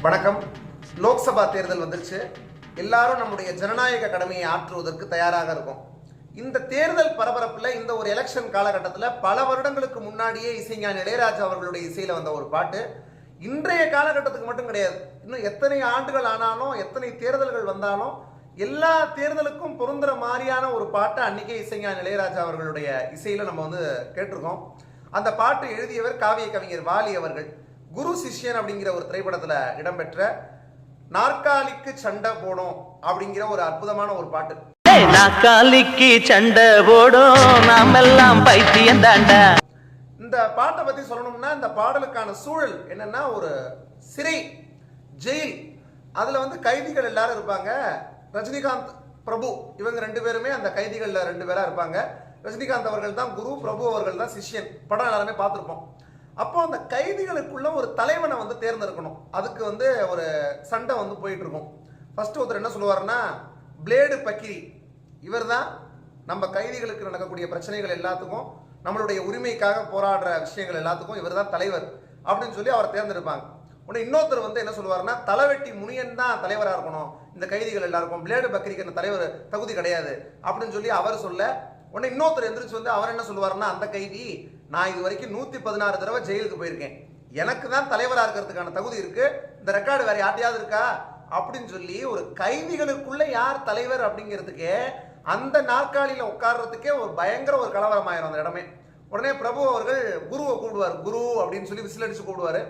வணக்கம். லோக்சபா தேர்தல் வந்துருச்சு. எல்லாரும் நம்முடைய ஜனநாயக கடமையை ஆற்றுவதற்கு தயாராக இருக்கும். இந்த தேர்தல் பரபரப்பில் இந்த ஒரு எலெக்ஷன் காலகட்டத்தில் பல வருடங்களுக்கு முன்னாடியே இசைஞானி இளையராஜா அவர்களுடைய இசையில் வந்த ஒரு பாட்டு இன்றைய காலகட்டத்துக்கு மட்டும் கிடையாது. இன்னும் எத்தனை ஆண்டுகள் ஆனாலும் எத்தனை தேர்தல்கள் வந்தாலும் எல்லா தேர்தலுக்கும் பொருந்துற மாதிரியான ஒரு பாட்டை அன்னைக்கே இசைஞானி இளையராஜா அவர்களுடைய இசையில் நம்ம கேட்டிருக்கோம். அந்த பாட்டு எழுதியவர் காவிய கவிஞர் வாலி அவர்கள். குரு சிஷ்யன் அப்படிங்கிற ஒரு திரைப்படத்தில் இடம்பெற்ற நாற்காலிக்கு சண்டை போடும் அப்படிங்கிற ஒரு அற்புதமான ஒரு பாட்டு. நாற்காலிக்கு சண்டை போடும் நாமெல்லாம் பைத்தியம் தாண்டா. இந்த பாட்டை பத்தி சொல்லணும்னா இந்த பாடலுக்கான சூழல் என்னன்னா ஒரு சிறை, ஜெயில். அதுல கைதிகள் எல்லாரும் இருப்பாங்க. ரஜினிகாந்த், பிரபு இவங்க ரெண்டு பேருமே அந்த கைதிகள்ல ரெண்டு பேரா இருப்பாங்க. ரஜினிகாந்த் அவர்கள் தான் குரு, பிரபு அவர்கள் தான் சிஷ்யன். படம் எல்லாருமே பார்த்துருப்போம். அப்போ அந்த கைதிகளுக்குள்ள ஒரு தலைவனை தேர்ந்தெடுக்கணும். அதுக்கு ஒரு சண்டை போயிட்டு இருக்கும். ஃபர்ஸ்ட் ஒருத்தர் என்ன சொல்லுவாருன்னா, பிளேடு பக்கிரி, இவர் தான் நம்ம கைதிகளுக்கு நடக்கக்கூடிய பிரச்சனைகள் எல்லாத்துக்கும், நம்மளுடைய உரிமைக்காக போராடுற விஷயங்கள் எல்லாத்துக்கும் இவர் தான் தலைவர் அப்படின்னு சொல்லி அவரை தேர்ந்தெடுப்பாங்க. உடனே இன்னொருத்தர் என்ன சொல்லுவாருன்னா, தலைவெட்டி முனியன் தான் தலைவராக இருக்கணும், இந்த கைதிகள் எல்லாருக்கும் பிளேடு பக்கிரிக்கு அந்த தலைவர் தகுதி கிடையாது அப்படின்னு சொல்லி அவர் சொல்ல, உடனே இன்னொருத்தர் எந்திரிச்சு அவர் என்ன சொல்லுவாருன்னா, அந்த கைதி, நான் இது வரைக்கும் 116 தடவை ஜெயிலுக்கு போயிருக்கேன், எனக்கு தான் தலைவராக இருக்கிறதுக்கான தகுதி இருக்கு, இந்த ரெக்கார்டு வேற யார்ட்டையாவது இருக்கா அப்படின்னு சொல்லி ஒரு கைதிகளுக்குள்ள யார் தலைவர் அப்படிங்கிறதுக்கே அந்த நாற்காலியில உட்கார்றதுக்கே ஒரு பயங்கர ஒரு கலவரமாயிரும் அந்த இடமே. உடனே பிரபு அவர்கள் குருவை கூப்பிடுவார், குரு அப்படின்னு சொல்லி விசில் அடிச்சு கூப்பிடுவாரு.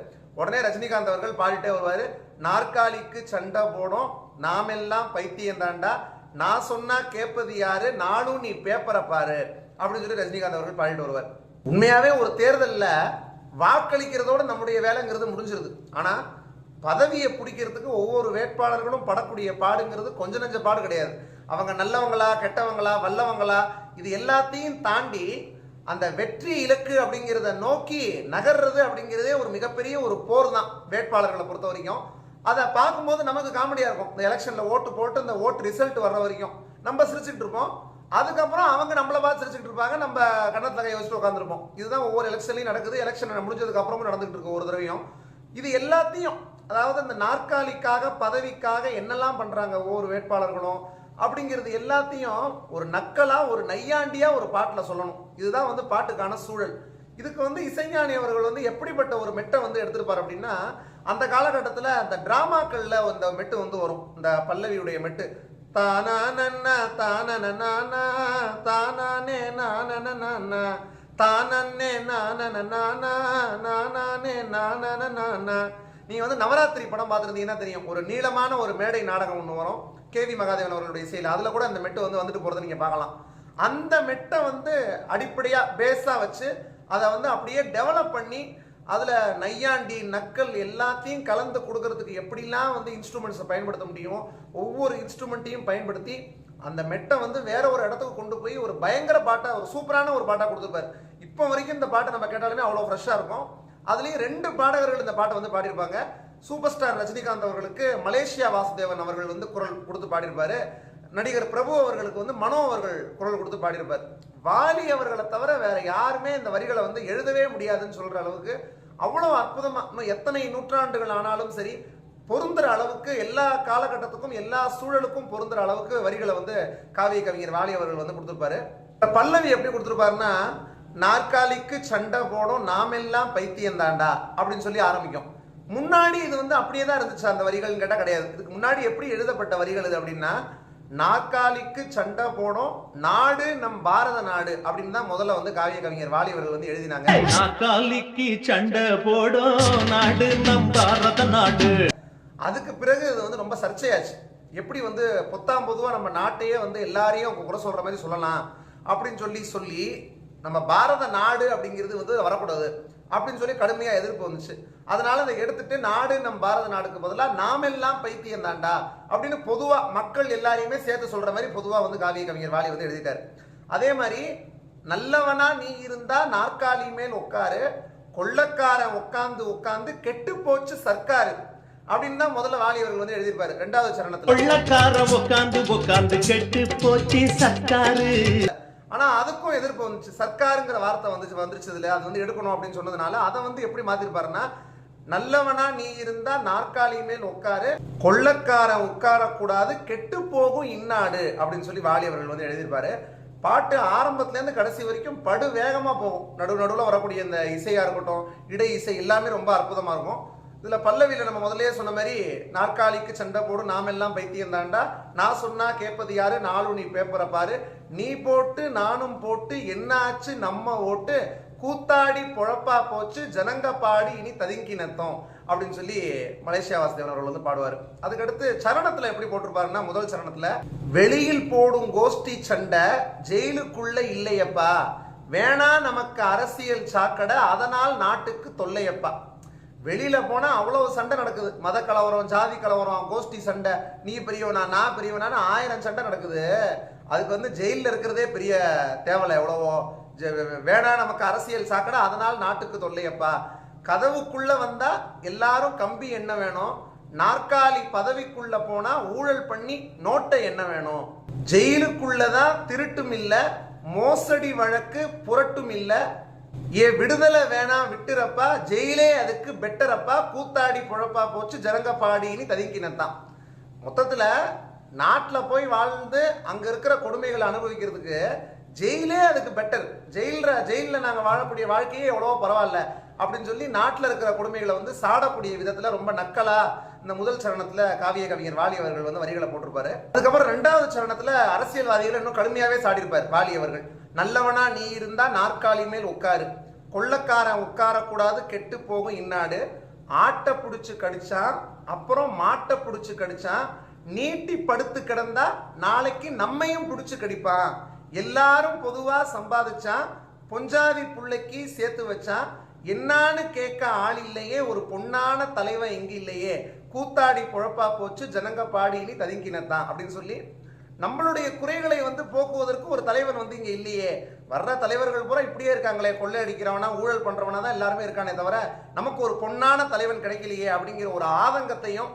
உடனே ரஜினிகாந்த் அவர்கள் பாடிட்டே வருவாரு, நாற்காலிக்கு சண்டை போடும் நாமெல்லாம் பைத்தியம் தாண்டா, நான் சொன்னா கேட்பது யாரு, நானும் நீ பேப்பரை பாரு அப்படின்னு சொல்லி ரஜினிகாந்த் அவர்கள் பாடிட்டு வருவார். உண்மையாவே ஒரு தேர்தலில் வாக்களிக்கிறதோட நம்முடைய வேலைங்கிறது முடிஞ்சிருது. ஆனா பதவியை பிடிக்கிறதுக்கு ஒவ்வொரு வேட்பாளர்களும் படக்கூடிய பாடுங்கிறது கொஞ்ச நெஞ்ச பாடு கிடையாது. அவங்க நல்லவங்களா கெட்டவங்களா வல்லவங்களா இது எல்லாத்தையும் தாண்டி அந்த வெற்றி இலக்கு அப்படிங்கிறத நோக்கி நகர்றது அப்படிங்கிறதே ஒரு மிகப்பெரிய ஒரு போர் தான் வேட்பாளர்களை பொறுத்த வரைக்கும். அதை பார்க்கும்போது நமக்கு காமெடியா இருக்கும். இந்த எலெக்ஷன்ல ஓட்டு போட்டு இந்த ஓட்டு ரிசல்ட் வர்ற வரைக்கும் நம்ம சிரிச்சுட்டு இருப்போம். அதுக்கப்புறம் அவங்க நம்மளை பார்த்து சிரிச்சுட்டு இருப்பாங்க, நம்ம கண்ணத்துல கை வச்சுட்டு உட்காந்துருப்போம். இதுதான் ஒவ்வொரு எலெக்ஷன்லையும் நடக்குது. எலெக்ஷன் முடிஞ்சதுக்கு அப்புறமும் நடந்துகிட்டு இருக்கு ஒரு தடவையும். இது எல்லாத்தையும், அதாவது இந்த நாற்காலிக்காக பதவிக்காக என்னெல்லாம் பண்றாங்க ஒவ்வொரு வேட்பாளர்களும் அப்படிங்கிறது எல்லாத்தையும் ஒரு நக்கலா ஒரு நையாண்டியா ஒரு பாட்டுல சொல்லணும். இதுதான் பாட்டுக்கான சூழல். இதுக்கு இசைஞானி அவர்கள் எப்படிப்பட்ட ஒரு மெட்டை எடுத்திருப்பார் அப்படின்னா, அந்த காலகட்டத்தில் அந்த டிராமாக்கள்ல அந்த மெட்டு வரும், இந்த பல்லவியுடைய மெட்டு, தானா நன்னா தானா நானா தானே நானா தானே நானா நானே நானா. நீங்க நவராத்திரி படம் பார்த்துருந்தீங்கன்னா தெரியும், ஒரு நீளமான ஒரு மேடை நாடகம் ஒன்று வரும் கேவி மகாதேவன் அவர்களுடைய இசையில். அதுல கூட அந்த மெட்டு வந்துட்டு போறதை நீங்க பார்க்கலாம். அந்த மெட்டை அடிப்படையா பேஸா வச்சு அதை அப்படியே டெவலப் பண்ணி அதுல நையாண்டி நக்கல் எல்லாத்தையும் கலந்து கொடுக்கறதுக்கு எப்படிலாம் இன்ஸ்ட்ருமெண்ட்ஸை பயன்படுத்த முடியும், ஒவ்வொரு இன்ஸ்ட்ருமெண்ட்டையும் பயன்படுத்தி அந்த மெட்டை வேற ஒரு இடத்துக்கு கொண்டு போய் ஒரு பயங்கர பாட்டா, ஒரு சூப்பரான ஒரு பாட்டா கொடுத்துருப்பாரு. இப்போ வரைக்கும் இந்த பாட்டை நம்ம கேட்டாலுமே அவ்வளோ ஃப்ரெஷ்ஷாக இருக்கும். அதுலேயும் 2 பாடகர்கள் இந்த பாட்டை பாடியிருப்பாங்க. சூப்பர் ஸ்டார் ரஜினிகாந்த் அவர்களுக்கு மலேசியா வாசுதேவன் அவர்கள் குரல் கொடுத்து பாடியிருப்பாரு. நடிகர் பிரபு அவர்களுக்கு மனோ அவர்கள் குரல் கொடுத்து பாடியிருப்பார். வாலி அவர்களை தவிர வேற யாருமே இந்த வரிகளை எழுதவே முடியாதுன்னு சொல்ற அளவுக்கு அவ்வளவு அற்புதமா, இன்னும் எத்தனை நூற்றாண்டுகள் ஆனாலும் சரி பொருந்துற அளவுக்கு, எல்லா காலகட்டத்துக்கும் எல்லா சூழலுக்கும் பொருந்துற அளவுக்கு வரிகளை காவிய கவிஞர் வாலி அவர்கள் கொடுத்திருப்பாரு. பல்லவி எப்படி கொடுத்திருப்பாருன்னா, நாற்காலிக்கு சண்டை போடும் நாமெல்லாம் பைத்தியம் தாண்டா அப்படின்னு சொல்லி ஆரம்பிக்கும். முன்னாடி இது அப்படியே தான் இருந்துச்சு அந்த வரிகள் கேட்டா கிடையாது. இதுக்கு முன்னாடி எப்படி எழுதப்பட்ட வரிகள் இது அப்படின்னா, நாற்காலிக்கு சண்டை போடும் நாடு நம் பாரத நாடு அப்படின்னு தான் முதல்ல காவிய கவிஞர் வாலி அவர்கள் எழுதினாங்க. நாற்காலிக்கு சண்டை போடும் நாடு நம் பாரத நாடு. அதுக்கு பிறகு இது ரொம்ப சர்ச்சையாச்சு. எப்படி பொத்தாம் பொதுவா நம்ம நாட்டையே எல்லாரையும் குறை சொல்ற மாதிரி சொல்லலாம் அப்படின்னு சொல்லி நம்ம பாரத நாடு அப்படிங்கிறது வரக்கூடாது அப்படின்னு சொல்லி கடுமையா எதிர்ப்பு வந்துச்சு. அதனால அதை எடுத்துட்டு நாடு நம் பாரத நாடுக்கு பதிலாக நாமெல்லாம் பைத்தியம் தாண்டா அப்படின்னு பொதுவா மக்கள் எல்லாரையுமே சேர்த்து சொல்ற மாதிரி பொதுவா காவிய கவிஞர் வாலி எழுதிட்டாரு. அதே மாதிரி நல்லவனா நீ இருந்தா நாற்காலி மேல் உட்காரு, கொள்ளக்காரன் உட்கார்ந்து உட்கார்ந்து கெட்டு போச்சு சர்க்காரு அப்படின்னு தான் முதல்ல வாலி அவர்கள் எழுதியிருப்பாரு 2வது சரணத்துல. கொள்ளக்காரன் உட்கார்ந்து உட்கார்ந்து கெட்டு போச்சு சர்க்காரு. ஆனா அதுக்கும் எதிர்ப்பு வந்துச்சு. சர்க்காருங்கிற வார்த்தை வந்துருச்சு இல்லையா, அது எடுக்கணும் அப்படின்னு சொன்னதுனால அதை எப்படி மாத்திருப்பாருன்னா, நல்லவனா நீ இருந்தா நாற்காலி மேல் உட்காரு, கொள்ளக்காரன் உட்காரக்கூடாது, கெட்டு போகும் இந்நாடு அப்படின்னு சொல்லி வாலி அவர்கள் வந்து எழுதியிருப்பாரு. பாட்டு ஆரம்பத்துல இருந்து கடைசி வரைக்கும் படு வேகமா போகும். நடுவில் வரக்கூடிய இந்த இசையா இருக்கட்டும், இடை இசை எல்லாமே ரொம்ப அற்புதமா இருக்கும். இதுல பல்லவியில நம்ம முதல்லயே சொன்ன மாதிரி நாற்காலிக்கு சண்டை போடு நாமெல்லாம் பைத்தியம் தாண்டா, நான் சொன்னா கேட்பது யாரு, நாலு நீ பேப்பரை பாரு, நீ போட்டு நானும் போட்டு என்ன ஆச்சு நம்ம ஓட்டு, கூத்தாடி பொழப்பா போச்சு ஜனங்க பாடி இனி ததுங்கி நத்தம் அப்படின்னு சொல்லி மலேசியா வாசுதேவன் அவர்கள் வந்து பாடுவார். அதுக்கடுத்து சரணத்துல எப்படி போட்டிருப்பாருன்னா, முதல் சரணத்துல வெளியில் போடும் கோஷ்டி சண்டை ஜெயிலுக்குள்ள இல்லையப்பா, வேணா நமக்கு அரசியல் சாக்கடை அதனால் நாட்டுக்கு தொல்லையப்பா. வெளியில போனா அவ்வளவு சண்டை நடக்குது, மத கலவரம், ஜாதி கலவரம், கோஷ்டி சண்டை, நீ பெரியவனா நான் பெரியவனான்னு 1000 சண்டை நடக்குது. அதுக்கு வந்து ஜெயிலில் இருக்கிறதே பெரிய தேவலை, எவ்வளவோ வேணா நமக்கு அரசியல் சாக்கடை அதனால் நாட்டுக்கு தொல்லையப்பா. கதவுக்குள்ள வந்தா எல்லாரும் கம்பி என்ன வேணும், நாற்காலி பதவிக்குள்ள போனா ஊழல் பண்ணி நோட்டை என்ன வேணும், ஜெயிலுக்குள்ளதான் திருட்டும் இல்ல, மோசடி வழக்கு புரட்டும் இல்ல, ஏ விடுதலை வேணாம் விட்டுறப்பா, ஜெயிலே அதுக்கு பெட்டரப்பா, கூத்தாடி பொழப்பா போச்சு ஜனங்க பாடின்னு ததுங்கினத்தான். மொத்தத்துல நாட்டில் போய் வாழ்ந்து அங்க இருக்கிற கொடுமைகளை அனுபவிக்கிறதுக்கு ஜெயிலே அதுக்கு பெட்டர், ஜெயிலில் நாங்கள் வாழக்கூடிய வாழ்க்கையே எவ்வளவோ பரவாயில்ல அப்படின்னு சொல்லி நாட்டில் இருக்கிற கொடுமைகளை வந்து சாடக்கூடிய விதத்தில் ரொம்ப நக்கலா இந்த முதல் சரணத்தில் காவிய கவிஞர் வாலி அவர்கள் வந்து வரிகளை போட்டிருப்பாரு. அதுக்கப்புறம் 2வது சரணத்தில் அரசியல்வாதிகள் இன்னும் கடுமையாவே சாடியிருப்பார் வாலி அவர்கள். நல்லவனா நீ இருந்தா நாற்காலி மேல் உட்காரு, கொள்ளக்காரன் உட்காரக்கூடாது, கெட்டு போகும் இந்நாடு, ஆட்டை பிடிச்சு கடிச்சான் அப்புறம் மாட்டை பிடிச்சு கடிச்சான், நீட்டி படுத்து கிடந்தா நாளைக்கு நம்மையும் பிடிச்சு கடிப்பான், எல்லாரும் பொதுவா சம்பாதிச்சான், பொஞ்சாதி புள்ளைக்கு சேர்த்து வச்சான், என்னான்னு கேட்க ஆள் இல்லையே, ஒரு பொன்னான தலைவன் எங்க இல்லையே, கூத்தாடி பொழப்பா போச்சு ஜனங்க பாடினி ததுங்கினத்தான் அப்படின்னு சொல்லி நம்மளுடைய குறைகளை வந்து போக்குவதற்கு ஒரு தலைவன் வந்து இங்க இல்லையே, வர்ற தலைவர்கள் பூரா இப்படியே இருக்காங்களே, கொள்ளை அடிக்கிறவனா ஊழல் பண்றவனா தான் எல்லாருமே இருக்கானே தவிர நமக்கு ஒரு பொன்னான தலைவன் கிடைக்கலையே அப்படிங்கிற ஒரு ஆதங்கத்தையும்,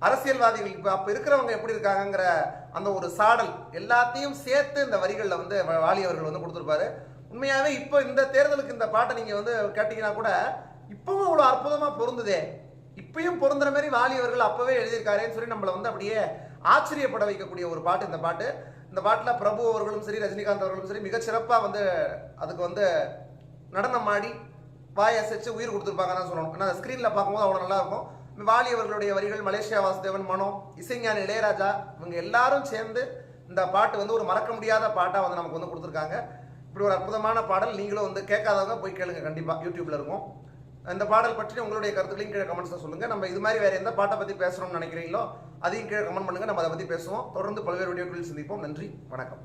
அரசியல்வாதிகள் அப்ப இருக்கிறவங்க எப்படி இருக்காங்கிற அந்த ஒரு சாடல் எல்லாத்தையும் சேர்த்து இந்த வரிகளில் வந்து வாலி அவர்கள் வந்து கொடுத்துருப்பாரு. உண்மையாவே இப்போ இந்த தேர்தலுக்கு இந்த பாட்டை நீங்க வந்து கேட்டீங்கன்னா கூட இப்பவும் அவ்வளவு அற்புதமா பொருந்துதே, இப்பயும் பொருந்துற மாதிரி வாலி அவர்கள் அப்பவே எழுதியிருக்காருன்னு சொல்லி நம்மளை வந்து அப்படியே ஆச்சரியப்பட வைக்கக்கூடிய ஒரு பாட்டு இந்த பாட்டு. இந்த பாட்டில் பிரபு அவர்களும் சரி, ரஜினிகாந்த் அவர்களும் சரி மிகச்சிறப்பாக வந்து அதுக்கு வந்து நடனம் ஆடி வாய் அசைச்சு உயிர் கொடுத்துருப்பாங்க தான் சொல்லணும். ஏன்னா ஸ்க்ரீனில் பார்க்கும்போது அவ்வளோ நல்லா இருக்கும். வாலி அவர்களுடைய வரிகள், மலேசியா வாசுதேவன், மனோ, இசைஞானி இளையராஜா, இவங்க எல்லாரும் சேர்ந்து இந்த பாட்டு வந்து ஒரு மறக்க முடியாத பாட்டாக வந்து நமக்கு வந்து கொடுத்துருக்காங்க. இப்படி ஒரு அற்புதமான பாடல் நீங்களும் வந்து கேட்காதவங்க போய் கேளுங்க, கண்டிப்பாக யூடியூப்ல இருக்கும். இந்த பாடல் பற்றி உங்களுடைய கருத்துக்களையும் கீழே கமெண்ட்ஸை சொல்லுங்க. நம்ம இது மாதிரி வேற எந்த பாட்டை பற்றி பேசணும்னு நினைக்கிறீங்களோ அதையும் கீழே கமெண்ட் பண்ணுங்க, நம்ம அதை பற்றி பேசுவோம். தொடர்ந்து பல்வேறு வீடியோக்களில் சந்திப்போம். நன்றி, வணக்கம்.